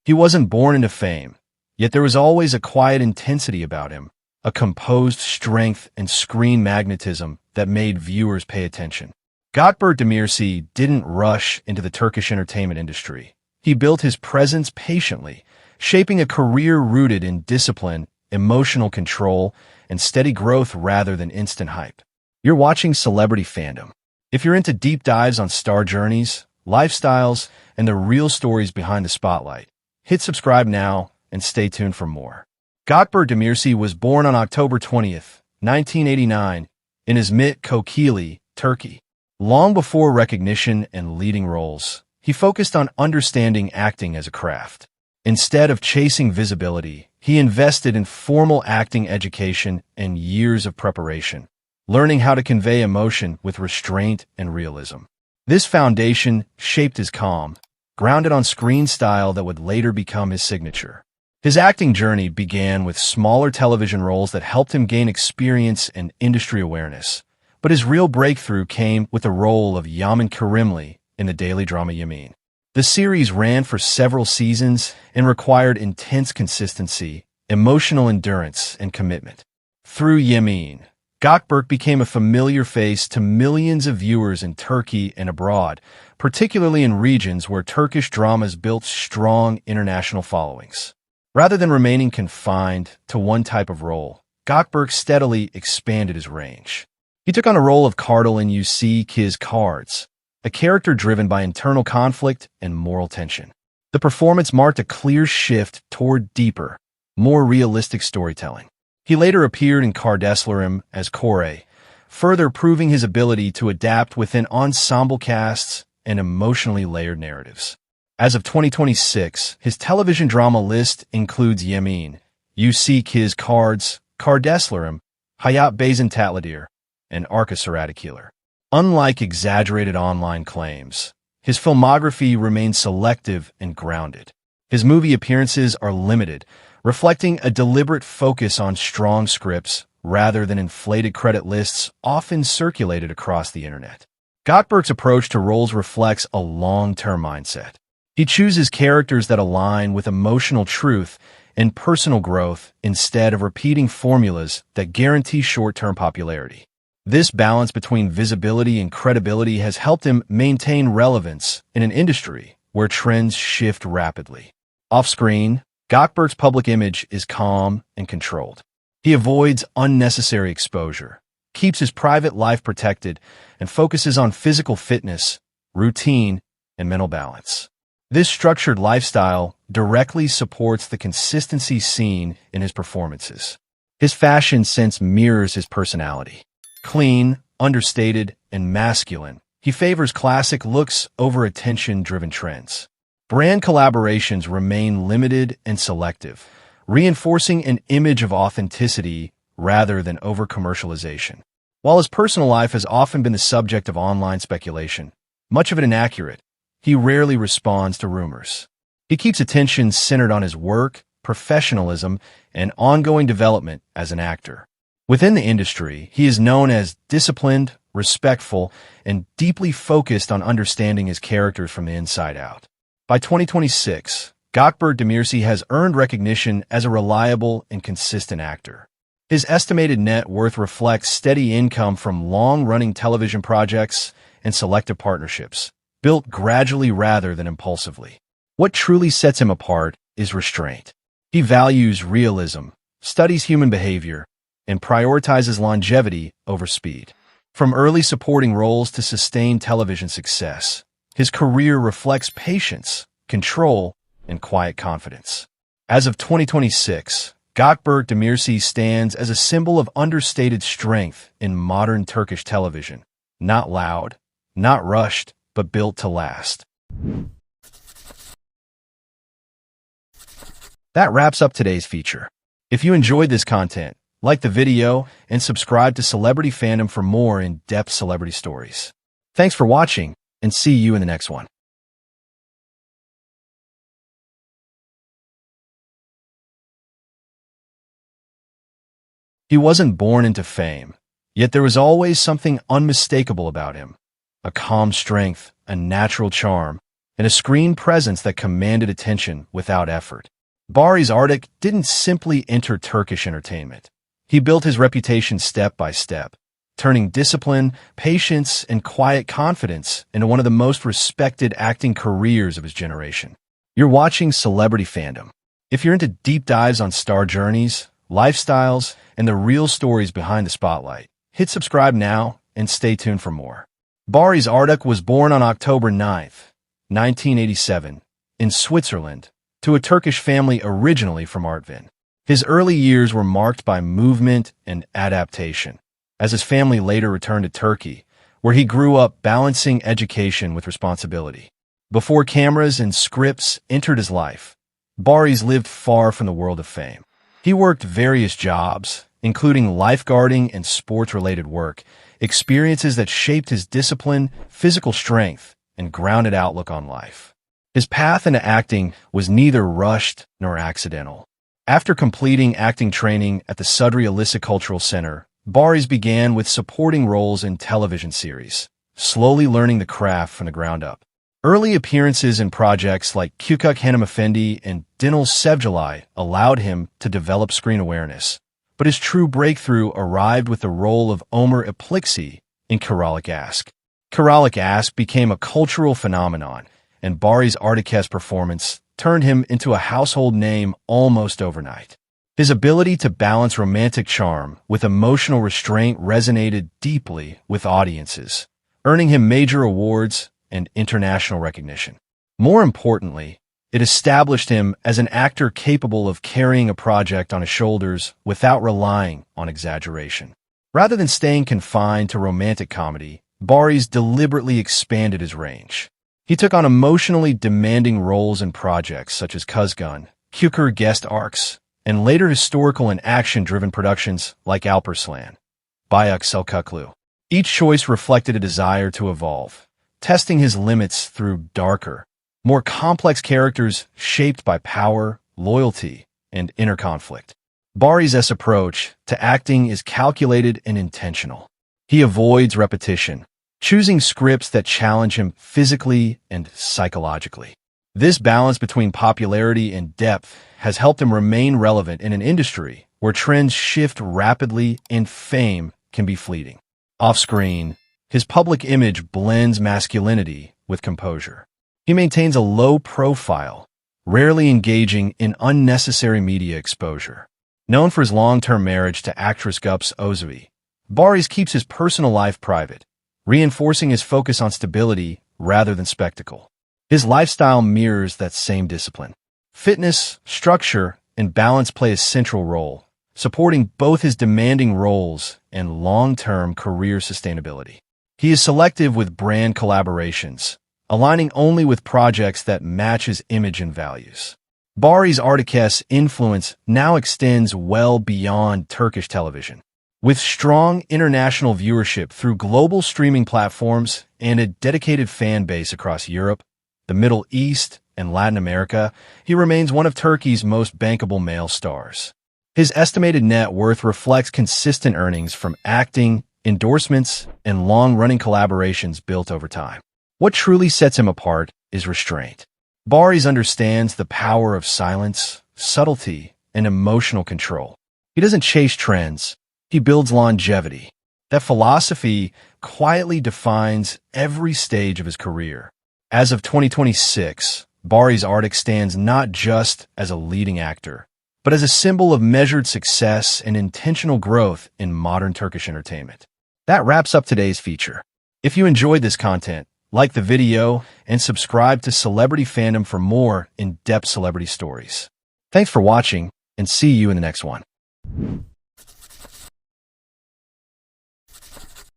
He wasn't born into fame, yet there was always a quiet intensity about him, a composed strength and screen magnetism that made viewers pay attention. Gökberk Demirci didn't rush into the Turkish entertainment industry. He built his presence patiently, shaping a career rooted in discipline, emotional control, and steady growth rather than instant hype. You're watching Celebrity Fandom. If you're into deep dives on star journeys, lifestyles, and the real stories behind the spotlight, hit subscribe now and stay tuned for more. Gökberk Demirci was born on October 20th, 1989, in Izmit, Kocaeli, Turkey. Long before recognition and leading roles, he focused on understanding acting as a craft. Instead of chasing visibility, he invested in formal acting education and years of preparation, learning how to convey emotion with restraint and realism. This foundation shaped his calm, grounded on screen style that would later become his signature. His acting journey began with smaller television roles that helped him gain experience and industry awareness. But his real breakthrough came with the role of Yemin in the daily drama Yemin. The series ran for several seasons and required intense consistency, emotional endurance, and commitment. Through Yemin, Gökberk became a familiar face to millions of viewers in Turkey and abroad, particularly in regions where Turkish dramas built strong international followings. Rather than remaining confined to one type of role, Gökberk steadily expanded his range. He took on a role of Kartal in Kiz Cards, a character driven by internal conflict and moral tension. The performance marked a clear shift toward deeper, more realistic storytelling. He later appeared in Kardeşlerim as Kore, further proving his ability to adapt within ensemble casts and emotionally layered narratives. As of 2026, his television drama list includes Yemin, Kiz Cards, Kardeşlerim, Hayat Bazın Tatlıdır, and Arka Sıradakiler. Unlike exaggerated online claims, his filmography remains selective and grounded. His movie appearances are limited, reflecting a deliberate focus on strong scripts rather than inflated credit lists often circulated across the internet. Gökberk's approach to roles reflects a long-term mindset. He chooses characters that align with emotional truth and personal growth instead of repeating formulas that guarantee short-term popularity. This balance between visibility and credibility has helped him maintain relevance in an industry where trends shift rapidly. Off-screen, Gökberk's public image is calm and controlled. He avoids unnecessary exposure, keeps his private life protected, and focuses on physical fitness, routine, and mental balance. This structured lifestyle directly supports the consistency seen in his performances. His fashion sense mirrors his personality. Clean, understated, and masculine, he favors classic looks over attention-driven trends. Brand collaborations remain limited and selective, reinforcing an image of authenticity rather than over-commercialization. While his personal life has often been the subject of online speculation, much of it inaccurate, he rarely responds to rumors. He keeps attention centered on his work, professionalism, and ongoing development as an actor. Within the industry, he is known as disciplined, respectful, and deeply focused on understanding his characters from the inside out. By 2026, Gökberk Demirci has earned recognition as a reliable and consistent actor. His estimated net worth reflects steady income from long-running television projects and selective partnerships, built gradually rather than impulsively. What truly sets him apart is restraint. He values realism, studies human behavior, and prioritizes longevity over speed. From early supporting roles to sustained television success, his career reflects patience, control, and quiet confidence. As of 2026, Gökberk Demirci stands as a symbol of understated strength in modern Turkish television. Not loud, not rushed, but built to last. That wraps up today's feature. If you enjoyed this content, like the video and subscribe to Celebrity Fandom for more in-depth celebrity stories. Thanks for watching, and see you in the next one. He wasn't born into fame, yet there was always something unmistakable about him. A calm strength, a natural charm, and a screen presence that commanded attention without effort. Barış Arduç didn't simply enter Turkish entertainment. He built his reputation step by step, turning discipline, patience, and quiet confidence into one of the most respected acting careers of his generation. You're watching Celebrity Fandom. If you're into deep dives on star journeys, lifestyles, and the real stories behind the spotlight, hit subscribe now and stay tuned for more. Barış Arduç was born on October 9th, 1987, in Switzerland, to a Turkish family originally from Artvin. His early years were marked by movement and adaptation, as his family later returned to Turkey, where he grew up balancing education with responsibility. Before cameras and scripts entered his life, Barış lived far from the world of fame. He worked various jobs, including lifeguarding and sports-related work, experiences that shaped his discipline, physical strength, and grounded outlook on life. His path into acting was neither rushed nor accidental. After completing acting training at the Sudri Alisa Cultural Center, Barış began with supporting roles in television series, slowly learning the craft from the ground up. Early appearances in projects like Küçük Hanımefendi and Dinle Sevgili allowed him to develop screen awareness, but his true breakthrough arrived with the role of Ömer Ipliksi in Kiralık Aşk. Kiralık Aşk became a cultural phenomenon, and Barış Arduç's performance turned him into a household name almost overnight. His ability to balance romantic charm with emotional restraint resonated deeply with audiences, earning him major awards and international recognition. More importantly, it established him as an actor capable of carrying a project on his shoulders without relying on exaggeration. Rather than staying confined to romantic comedy, Barış deliberately expanded his range. He took on emotionally demanding roles in projects such as Kuzgun, Küçük guest arcs, and later historical and action-driven productions like Alparslan, Bayak Selçuklu. Each choice reflected a desire to evolve, testing his limits through darker, more complex characters shaped by power, loyalty, and inner conflict. Barış's approach to acting is calculated and intentional. He avoids repetition, choosing scripts that challenge him physically and psychologically. This balance between popularity and depth has helped him remain relevant in an industry where trends shift rapidly and fame can be fleeting. Off-screen, his public image blends masculinity with composure. He maintains a low profile, rarely engaging in unnecessary media exposure. Known for his long-term marriage to actress Güps Özvi, Barış keeps his personal life private, reinforcing his focus on stability rather than spectacle. His lifestyle mirrors that same discipline. Fitness, structure, and balance play a central role, supporting both his demanding roles and long-term career sustainability. He is selective with brand collaborations, aligning only with projects that match his image and values. Barış Arduç's influence now extends well beyond Turkish television. With strong international viewership through global streaming platforms and a dedicated fan base across Europe, the Middle East, and Latin America, he remains one of Turkey's most bankable male stars. His estimated net worth reflects consistent earnings from acting, endorsements, and long-running collaborations built over time. What truly sets him apart is restraint. Barış understands the power of silence, subtlety, and emotional control. He doesn't chase trends. He builds longevity. That philosophy quietly defines every stage of his career. As of 2026, Barış Arduç stands not just as a leading actor, but as a symbol of measured success and intentional growth in modern Turkish entertainment. That wraps up today's feature. If you enjoyed this content, like the video and subscribe to Celebrity Fandom for more in-depth celebrity stories. Thanks for watching, and see you in the next one.